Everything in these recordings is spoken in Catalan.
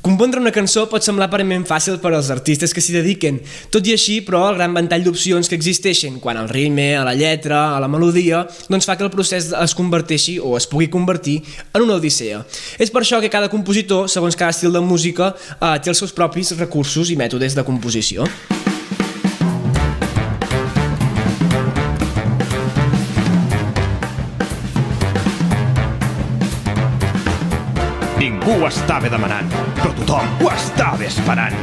Compondre una cançó pot semblar aparentment fàcil per als artistes que s'hi dediquen. Tot i així, però, el gran ventall d'opcions que existeixen quant al ritme, a la lletra, a la melodia, doncs fa que el procés es converteixi o es pugui convertir en una odissea. És per això que cada compositor, segons cada estil de música, té els seus propis recursos i mètodes de composició. Ningú ho estava demanant, però tothom ho estava esperant.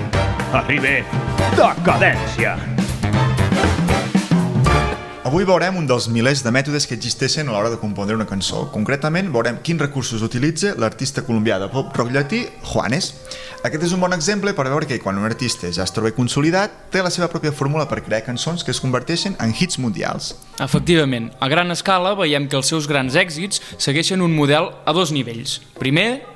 Arriba Decadència. Avui veurem un dels milers de mètodes que existeixen a l'hora de compondre una cançó. Concretament, veurem quins recursos utilitza l'artista colombià de pop rock llatí, Juanes. Aquest és un bon exemple per veure que quan un artista ja es troba consolidat, té la seva pròpia fórmula per crear cançons que es converteixen en hits mundials. Efectivament, a gran escala veiem que els seus grans èxits segueixen un model a dos nivells. Primer,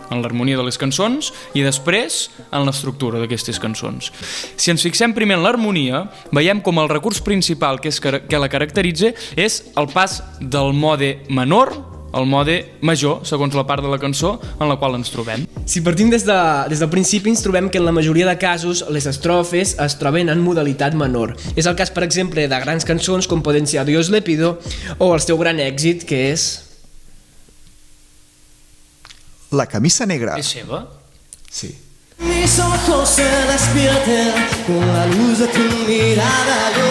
en l'harmonia de les cançons i després en l'estructura d'aquestes cançons. Si ens fixem primer en l'harmonia, veiem com el recurs principal que la caracteritza és el pas del mode menor al mode major, segons la part de la cançó en la qual ens trobem. Si partim des del principi, ens trobem que en la majoria de casos les estrofes es troben en modalitat menor. És el cas, per exemple, de grans cançons com poden ser Dios le pido o el seu gran èxit, que és La camisa negra. És seva? Sí. Mis ojos se despierten con la luz de tu mirada yo.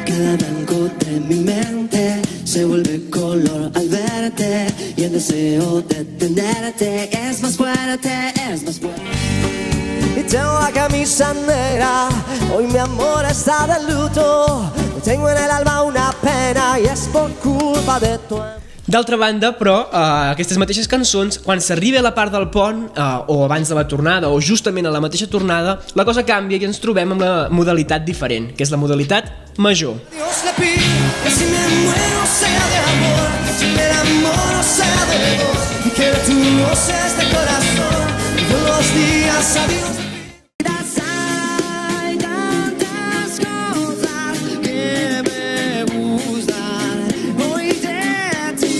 Cada blanco de mi mente se vuelve color al verte y el deseo de tenerte es más fuerte, es más fuerte. Y tengo la camisa negra, hoy mi amor está de luto. Tengo en el alma una pena y es por culpa de tu amor. D'altra banda, però, aquestes mateixes cançons, quan s'arriba a la part del pont, o abans de la tornada, o justament a la mateixa tornada, la cosa canvia i ens trobem amb la modalitat diferent, que és la modalitat major. Dios le pido que si me muero sea de amor, si me enamoro sea de vos, y que tú no seas de corazón, y todos los días adiós. Hay tantas cosas que me gustan hoy de ti,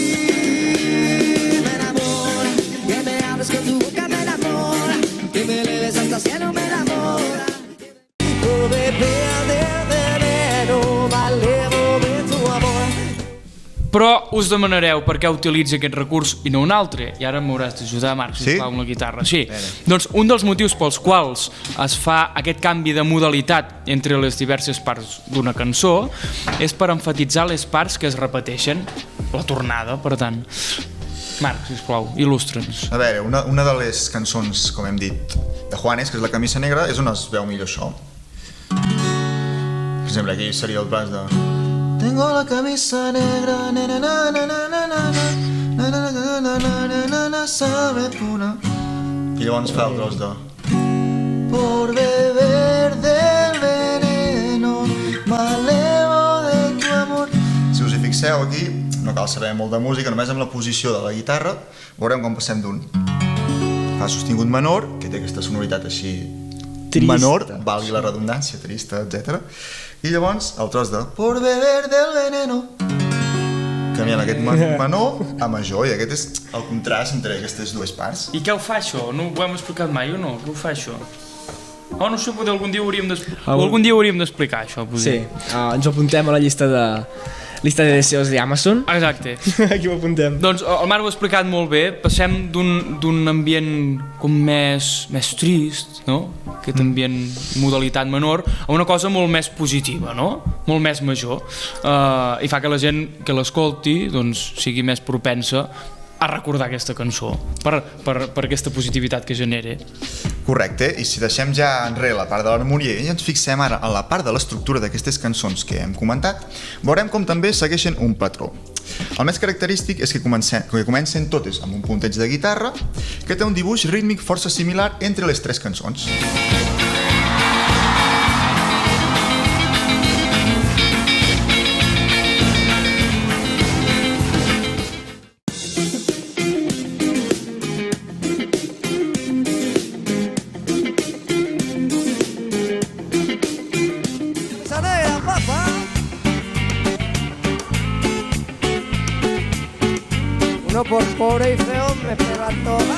me enamora, que me hables con tu boca me enamora, que me eleves hasta el cielo me enamora. Oh, bebé, Però us demanareu per què utilitza aquest recurs i no un altre. I ara m'hauràs d'ajudar, Marc, sisplau, amb la guitarra. Sí. Doncs un dels motius pels quals es fa aquest canvi de modalitat entre les diverses parts d'una cançó és per emfatitzar les parts que es repeteixen, la tornada, per tant. Marc, sisplau, il·lustra'ns. A veure, una de les cançons, com hem dit, de Juanes, que és La camisa negra, és on es veu millor això. Per exemple, aquí seria el pas de... Tengo la camisa negra, na na na na na na na na na na na na na na sabe pura. I llavors fa el tros de... Por beber del veneno m'elevo de tu amor. Si us hi fixeu aquí, no cal saber molt de música, només amb la posició de la guitarra veurem com passem d'un fa sostingut menor, que té aquesta sonoritat així trista, menor, valgui la redundància, trista, etc. I llavors el tros de Por beber del veneno canviem aquest menor a major, i aquest és el contrast entre aquestes dues parts. I què ho fa això? No ho hem explicat mai o no? Què ho fa això? Oh, no sé, potser algun dia ho hauríem d'explicar això. Sí, ens ho apuntem a la llista de deseos d'Amazon. Exacte. Aquí ho apuntem. Doncs el Marc ho ha explicat molt bé. Passem d'un ambient com més trist, no? Aquest ambient modalitat menor, a una cosa molt més positiva, no? Molt més major. I fa que la gent que l'escolti doncs, sigui més propensa a recordar aquesta cançó per aquesta positivitat que genera. Correcte, i si deixem ja enrere la part de l'harmonia i ens fixem ara en la part de l'estructura d'aquestes cançons que hem comentat, veurem com també segueixen un patró. El més característic és que comencen totes amb un punteig de guitarra que té un dibuix rítmic força similar entre les tres cançons. Por pobre y feo me pega toda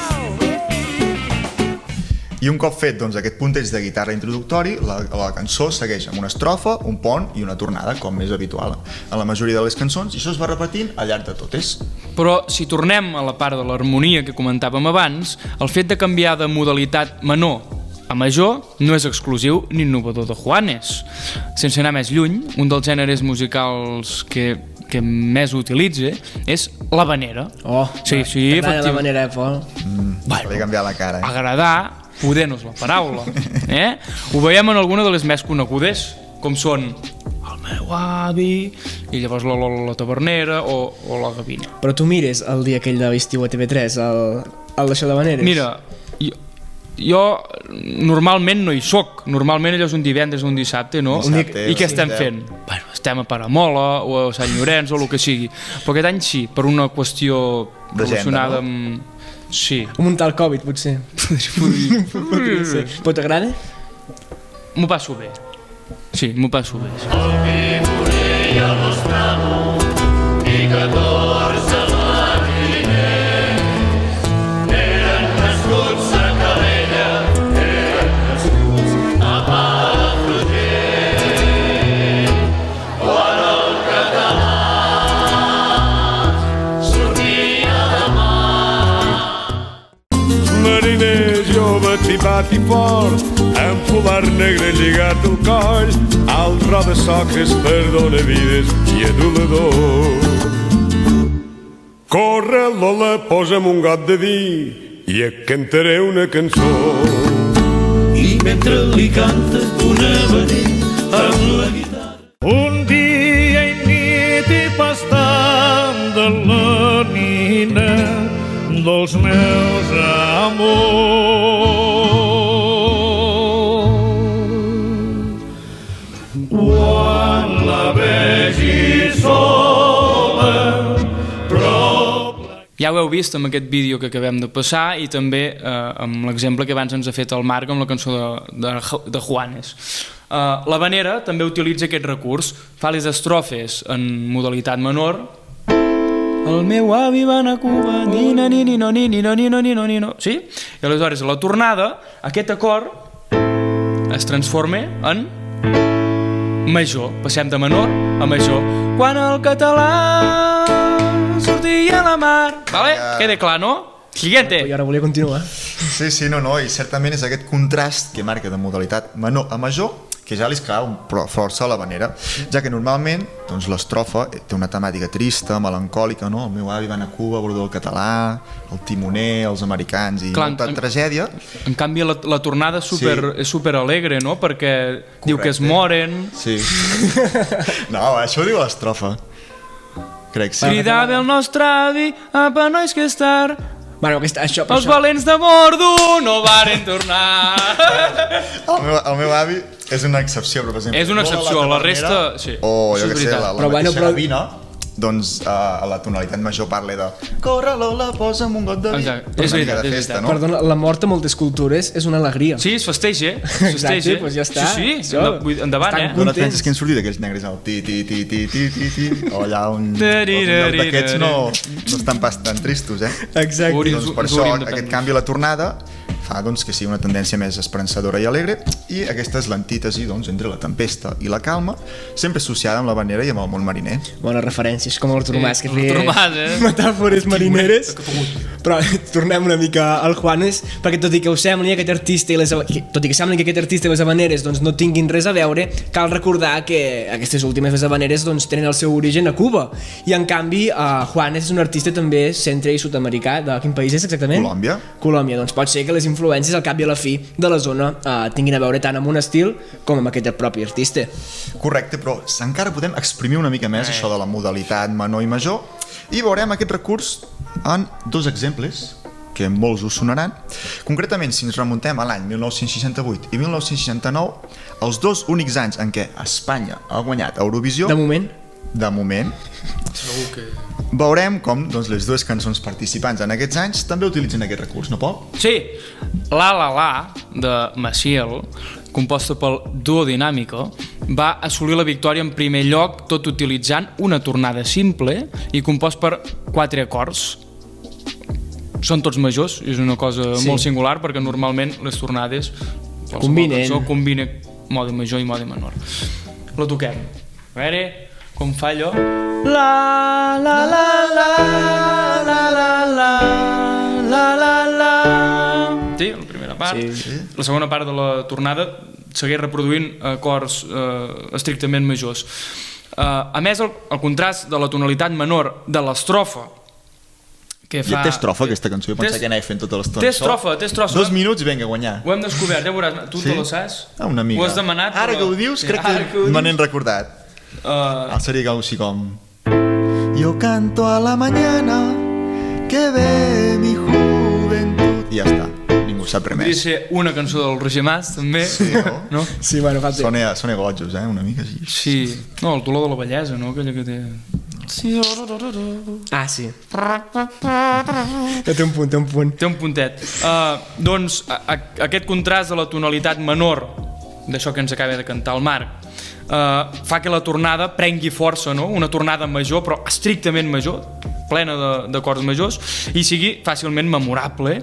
I un cop fet doncs, aquest punteig de guitarra introductori, la cançó segueix amb una estrofa, un pont i una tornada, com és habitual en la majoria de les cançons, i això es va repetint al llarg de totes. Però si tornem a la part de l'harmonia que comentàvem abans, el fet de canviar de modalitat menor a major no és exclusiu ni innovador de Juanes. Sense anar més lluny, un dels gèneres musicals que més utilitza és l'havanera. Oh, sí, t'agrada l'havanera, Pol? Bueno, li canviar la cara. Agradar, poder no és la paraula. Ho veiem en alguna de les més conegudes, com són el meu avi, i llavors la tavernera o la gavina. Però tu mires el dia aquell de l'estiu a TV3, el d'això d'habaneres? Mira, jo normalment no hi soc, normalment allò és un divendres o un dissabte, no? Dissabte, I què estem fent? Bueno, estem a Peramola o a Sant Llorenç o el que sigui, però aquest any sí, per una qüestió relacionada amb... Sí. Un tal Covid, potser. Podria ser. Però t'agrada? M'ho passo bé. Sí, m'ho passo bé. Tipat i fort, amb fular negre lligat al coll, al ro de soques per donar vides i adulador. Corre, Lola, posa'm un got de vi i et cantaré una cançó. I mentre li canta una havanera amb la guitarra. Un dia i nit i pastant de la nina dels meus amors. Quan la vegi sola, prop... Ja ho heu vist amb aquest vídeo que acabem de passar i també amb l'exemple que abans ens ha fet el Marc amb la cançó de Juanes. L'havanera també utilitza aquest recurs, fa les estrofes en modalitat menor. El meu avi va anar a Cuba, nina, nino, nino, nino, nino, nino. Sí? I aleshores, a la tornada, aquest acord es transforma en major. Passem de menor a major. Quan el català sortia a la mar... Vale? Queda clar, no? Siguiente. I ara volia continuar. Sí, no, i certament és aquest contrast que marca de modalitat menor a major que ja li cau força a l'havanera, ja que normalment doncs, l'estrofa té una temàtica trista, melancòlica, no? El meu avi va anar a Cuba, volador del català, el timoner, els americans i molta tragèdia. En canvi, la tornada és super alegre, no? Perquè diu que es moren... Sí. No, això ho diu l'estrofa. Crec, sí. Cridava el nostre avi, apa, nois, que és tard. Bueno, això... Els valents de Mordo no varen tornar. El meu avi és una excepció, però per exemple... És una excepció, la resta... Sí, o jo què sé, la mateixa gavina, doncs a la tonalitat major parla de corre, Lola, posa'm un got de vi. És veritat. No? Perdona, la mort a moltes cultures és una alegria. Sí, es festeja. Exacte, doncs ja està. Sí, endavant, No et penses que han sortit aquells negres al ti, o allà un lloc d'aquests no estan pas tan tristos, Exacte. Doncs per això aquest canvi a la tornada fa doncs, que sigui una tendència més esperançadora i alegre, i aquesta és l'antítesi doncs, entre la tempesta i la calma, sempre associada amb l'havanera i amb el món mariner. Bones referències, com l'Artur Mas, que feia metàfores marineres. Però tornem una mica al Juanes, perquè tot i que us sembli aquest artista tot i que sembli que aquest artista i les habaneres doncs, no tinguin res a veure, cal recordar que aquestes últimes les habaneres doncs, tenen el seu origen a Cuba, i en canvi Juanes és un artista també centre i sud-americà. De quin país és exactament? Colòmbia. Doncs pot ser que les influències al cap i a la fi de la zona tinguin a veure tant amb un estil com amb aquest propi artista. Correcte, però encara podem exprimir una mica més això de la modalitat menor i major, i veurem aquest recurs en dos exemples que molts us sonaran. Concretament, si ens remuntem a l'any 1968 i 1969, els dos únics anys en què Espanya ha guanyat Eurovisió... De moment. Segur que... Veurem com doncs, les dues cançons participants en aquests anys també utilitzen aquest recurs, no, Pol? Sí, La La La de Maciel, composta pel Duo Dinàmico, va assolir la victòria en primer lloc tot utilitzant una tornada simple i compost per 4 acords. són tots majors, és una cosa Sí. molt singular perquè normalment les tornades Combinen. combina mode major i mode menor. La toquem. A veure com fa allò. La la la la la la la la la la. Sí, la primera part. Sí. La segona part de la tornada segueix reproduint acords estrictament majors. A més, el contrast de la tonalitat menor de l'estrofa que fa... I té estrofa, aquesta cançó, jo pensava que anava fent tota l'estona. Té estrofa, té estrofa. 2 minuts, vinga, a guanyar. Ho hem descobert, ja veuràs. Tu Sí? te la saps? Una mica. Ho has demanat, Ara però... que ho dius, crec ara que ho me dius. n'he recordat. Seria algo així com... Yo canto a la mañana que ve mi juventud. I ja està, ningú sap res Podria més. ser una cançó del Roger Mas, també. Sí, no? No? Sí, bueno, fa temps. Sona gojos, una mica així. Sí. No, el dolor de la bellesa, no? Aquella que té... Ah, sí. Té un punt, té un punt. Té un puntet. Doncs aquest contrast de la tonalitat menor d'això que ens acaba de cantar el Marc fa que la tornada prengui força, no? Una tornada major, però estrictament major, plena d'acords majors, i sigui fàcilment memorable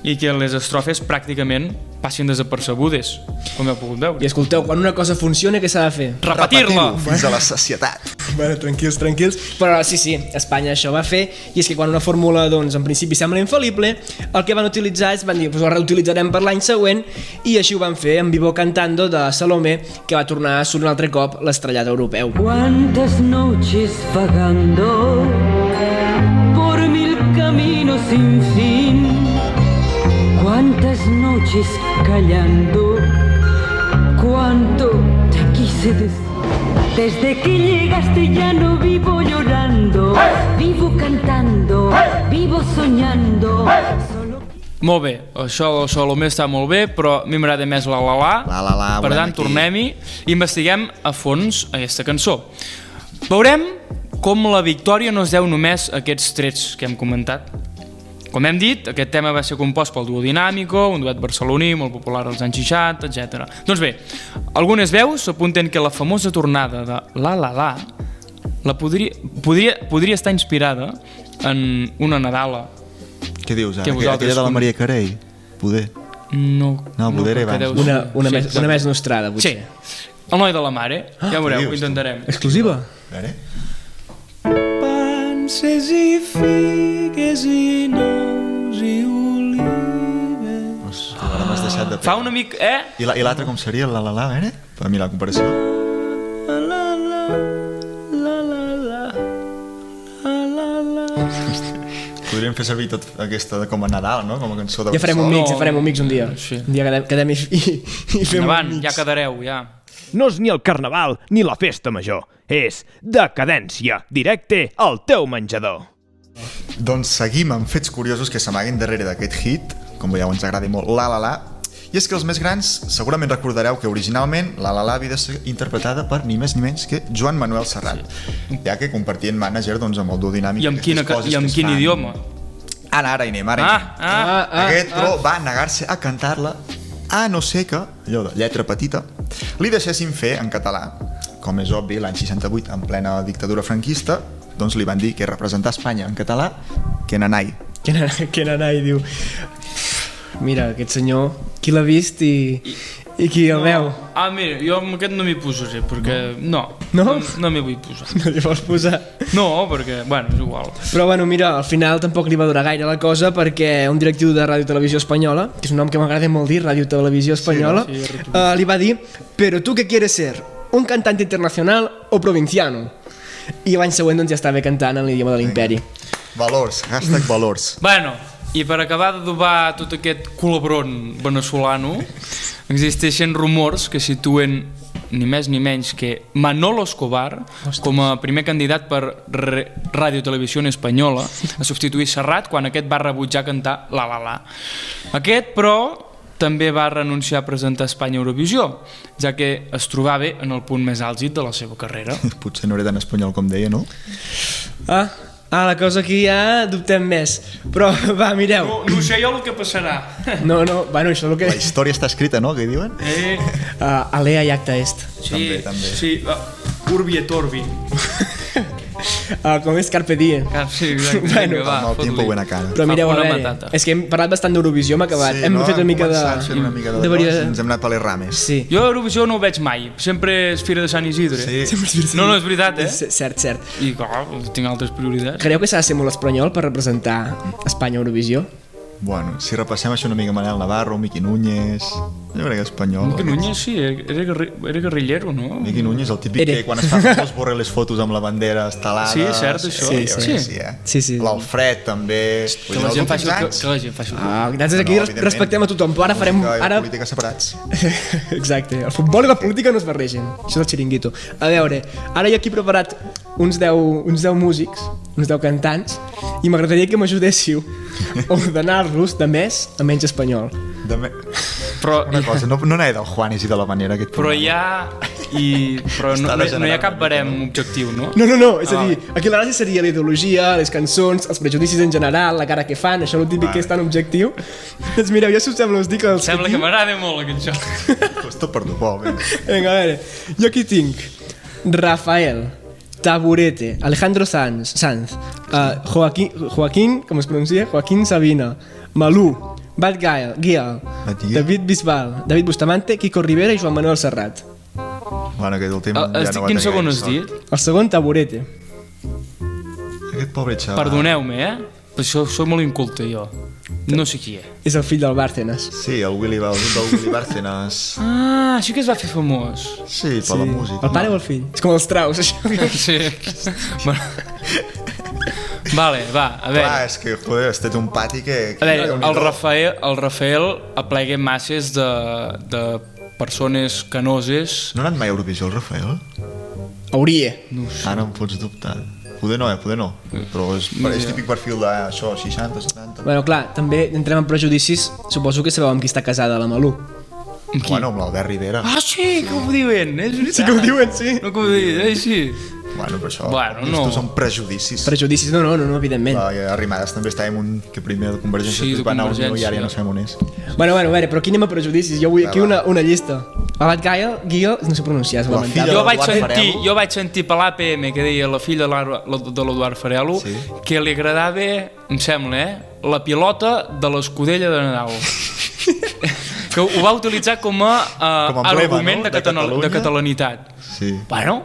i que les estrofes pràcticament passin desapercebudes, com heu pogut veure. I escolteu, quan una cosa funciona, què s'ha de fer? Repetir-la! Repetir-ho fins a la sacietat. Bueno, tranquils, tranquils. Però sí, Espanya això va fer, i és que quan una fórmula, doncs, en principi sembla infal·lible, el que van utilitzar és, van dir, pues ho reutilitzarem per l'any següent, i així ho van fer en Vivo Cantando de Salomé, que va tornar a sonar un altre cop l'estrellat europeu. Cuántas noches vagando por mil caminos sin fin, cuántas noches callando, cuánto te quise decir. Desde que llegaste ya no vivo llorando, vivo cantando, vivo soñando. Molt bé, això de Salomé està molt bé, però a mi m'agrada més la. La, Per volem tant, aquí. tornem-hi i investiguem a fons aquesta cançó. Veurem com la victòria no es deu només a aquests trets que hem comentat. Com hem dit, aquest tema va ser compost pel duo Dinàmico, un duet barceloní molt popular als anys 60, etc. Doncs bé, algunes veus apunten que la famosa tornada de la podria estar inspirada en una Nadala. Què dius ara? Que vosaltres Aquella de la Maria Carey? Poder. No, poder era perquè abans. deu ser- Una exacte. més nostrada, Sí, potser. el noi de la mare, ja veureu, què ho dius tu? intentarem. Exclusiva? A veure. Panses i figues i nous i olives. Hosti, ara m'has deixat de... Fa una mica... I l'altre com seria? A veure? Per mi la comparació. Podríem fer servir tot aquesta com a Nadal, no? Com a cançó de Ja farem un bressol. mix, ja farem un mix un dia. Sí. Un dia quedem i fem Endavant, un mix. ja quedareu, ja. No és ni el carnaval ni la festa major. És decadència, directe al teu menjador. Doncs seguim amb fets curiosos que s'amaguen darrere d'aquest hit, com veieu ens agrada molt la. I és que els més grans segurament recordareu que originalment la havia de ser interpretada per ni més ni menys que Joan Manuel Serrat, ja que compartien mànager doncs, amb el duo Dinàmic. I amb quin aquestes idioma? Ara hi anem, Aquest, però, va negar-se a cantar-la a no ser que, allò de lletra petita, li deixessin fer en català. Com és obvi, l'any 68, en plena dictadura franquista, doncs li van dir que representar Espanya en català, que nanai. Que nanai diu... Mira, aquest senyor, qui l'ha vist i qui el veu? Ah, mira, jo amb aquest no m'hi posaré, perquè... No m'hi vull posar. No li vols posar? No, perquè, bueno, és igual. Però bueno, mira, al final tampoc li va durar gaire la cosa perquè un directiu de Ràdio Televisió Espanyola, que és un nom que m'agrada molt dir, Ràdio Televisió Espanyola, li va dir: «Però tu què quieres ser? ¿Un cantante internacional o provinciano?» I l'any següent doncs ja estava cantant en l'idioma de l'imperi. Valors, #valors. Bueno, i per acabar d'adobar tot aquest culebron venezolano, existeixen rumors que situen ni més ni menys que Manolo Escobar com a primer candidat per Ràdio Televisió Espanyola a substituir Serrat quan aquest va rebutjar cantar la. Aquest, però, també va renunciar a presentar Espanya a Eurovisió, ja que es trobava en el punt més àlgid de la seva carrera. Potser no era tan espanyol com deia, no? La cosa aquí ja dubtem més. Però va, mireu. No sé jo el que passarà. No, bueno, això és el que... La història està escrita, no? Què diuen? Alea i acta est. Sí, També. sí, Urbi et Orbi. Com és Carpe Diem. Sí, exacte. Bueno, Vinga, va, Amb el fot-li. tiempo buena cara. Però mireu, a Una veure, matata. és que hem parlat bastant d'Eurovisió, hem acabat. Hem fet una mica de... Una mica de... Deberia- Ens hem anat per les rames. Sí. Jo a Eurovisió no ho veig mai. Sempre és Fira de Sant Isidre. Sí. No, és veritat, eh? Cert, cert. I clar, tinc altres prioritats. Creieu que s'ha de ser molt espanyol per representar Espanya a Eurovisió? Bueno, si repassem això una mica, Manel Navarro, Miqui Núñez... Jo crec que espanyol. Miqui Núñez, sí, era guerrillero, no? Miqui Núñez, el típic Era. que quan es fa famós borra les fotos amb la bandera estelada. Sí, cert, això. Sí, jo sí. crec que sí, eh? Sí. L'Alfred, també. Que la gent faci el que... Ah, gràcies aquí evidentment. respectem a tothom, però ara farem... Música i Ara... política separats. Exacte, el futbol i la política no es barregen. Això és el xiringuito. A veure, ara jo aquí he preparat uns 10 músics, uns 10 cantants, i m'agradaria que m'ajudéssiu a ordenar-los de més a menys espanyol. Però, Una cosa, no anava del Juanis i de la manera que et però hi ha... Però no, Està no hi ha degenerant cap una barem mica, objectiu, no? No, és a Ah, dir, aquí la gràcia seria la ideologia, les cançons, els prejudicis en general, la cara que fan, això el típic que és tan objectiu. Doncs mireu, jo si us sembla us dic els Sembla que aquí... m'agrada molt aquest joc. Costa per tu, Pol. Vinga, a veure, jo aquí tinc Rafael, Taburete, Alejandro Sanz, Joaquín, com es pronuncia? Joaquín Sabina, Malú, Bad Gyal, David Bisbal, David Bustamante, Kiko Rivera i Joan Manuel Serrat. Bueno, aquest últim ja no va Quin tenir segon gaire has sort. dit? El segon, Taburete. Aquest pobre xaval. Perdoneu-me, per això soc molt inculte, jo. No sé qui és. És el fill del Bárcenas. Sí, el Willy Bárcenas. Ah, sí que es va fer famós. Sí, per la música. El pare o el fill? És com els traus, això. Sí. Bueno. Vale, va, a veure. Clar, és que, joder, has fet un pati que... A veure, el Rafael aplega masses de persones canoses. No ha anat mai a Eurovisió, el Rafael? Hauria. Ara em pots dubtar. Poder no, però és típic perfil d'això, 60, 70... Bueno, clar, també entrem en prejudicis. Suposo que sabeu amb qui està casada la Malú. Bueno, amb l'Albert Rivera. Ah, sí, que ho diuen, és veritat. Sí que ho diuen, sí. No que ho diuen, sí. Bueno, però això... Bueno, no. Estos són prejudicis. Prejudicis, no, evidentment. Arrimadas també estàvem un que primer de Convergència Sí, de va anar a Unió i ara ja no Convergència. sabem on és. Bueno, a veure, però aquí anem a prejudicis. Jo vull aquí una llista. Abad Gyal, no sé pronunciar, és La lamentable. filla- Jo vaig sentir per l'APM que deia la filla de l'Eduard Farelo Sí. que li agradava, em sembla, la pilota de l'escudella de Nadal. Que ho va utilitzar com a emblema, argument no? de Catalunya. catalanitat. Sí. Bueno,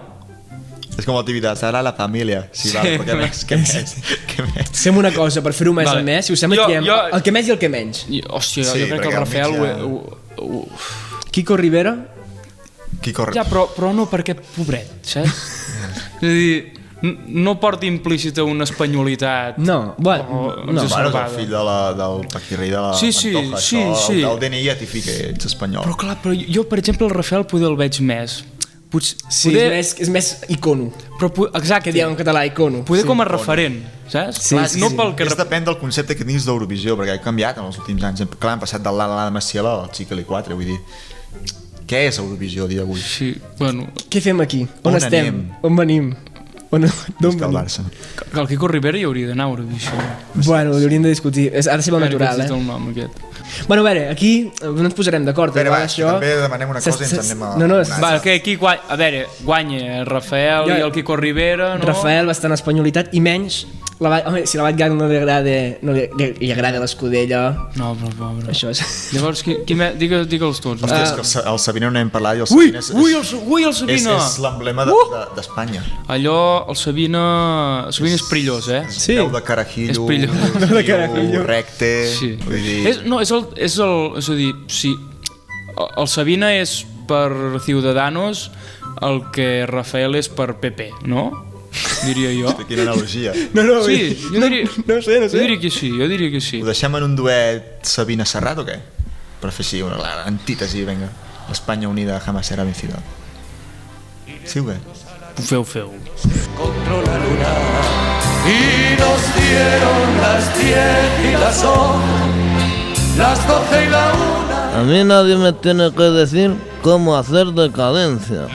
És com l'activitat, serà la família. Sí, vale, però què més? Què més? Fem una cosa, per fer-ho més Vale. a més, si us sembla, Jo- diem jo- el que més i el que menys. hòstia, Sí, jo crec que perquè el Rafael al mig Kiko Rivera, Qui corre? Ja, però no perquè pobret, saps? És a dir, no porta implícita una espanyolitat. no, bueno, Oh, no. Bueno, és salvada. el fill del Paquirri de la Sí, sí, Pantoja, sí, això, sí. El DNI ja t'hi fica, ets espanyol. Però clar, jo per exemple el Rafael poder el veig més. Sí, és més icono, Exacte. que diem en català, icono. Poder com a referent, saps? Sí, Clar, sí, no sí. pel que... És depèn del concepte que tens d'Eurovisió, perquè ha canviat en els últims anys. Clar, han passat de l'Ala Maciel al Xicali 4, vull dir... Què és Eurovisió a dia d'avui? Sí, bueno, Què fem aquí? On On estem? anem? On venim? D'on Visca el venim? Barça. que el Quico Rivera hi hauria d'anar a Eurovisió. Bueno, ho hauríem de discutir. Ha de ser molt natural, El eh? nom aquest. Bueno, a veure, aquí no ens posarem d'acord. Però va, això... també demanem una cosa i ens anem a... No, no, Va, que aquí, a veure, guanya Rafael Jo- i el Quico Rivera, no? Rafael bastant espanyolitat i menys home, si la Bad Gyal no li agrada li agrada l'escudella, No, però pobre. això és... Llavors, digue'ls tots. Hòstia, és que el Sabina no n'hem parlat i el Ui, Sabina el Sabina! és l'emblema d'Espanya. Allò, el Sabina és perillós, eh? Sí. Veu de carajillo, És perillós. de carajillo. recte, Sí. vull dir... És a dir, sí, el Sabina és per Ciudadanos el que Rafael és per PP, no? Diria jo. Quina analogia. No, Sí, jo diria, no sé. jo diria que sí. Ho deixem en un duet Sabina Serrat o què? Per fer així una clara antítesi, vinga. Espanya unida jamás será vencida. Sí o què? Feu. contra la luna y nos dieron las 10 y las 11, las 12 y la 1. A mí nadie me tiene que decir cómo hacer decadencia.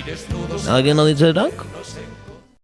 ¿Alguien ha dicho Irak?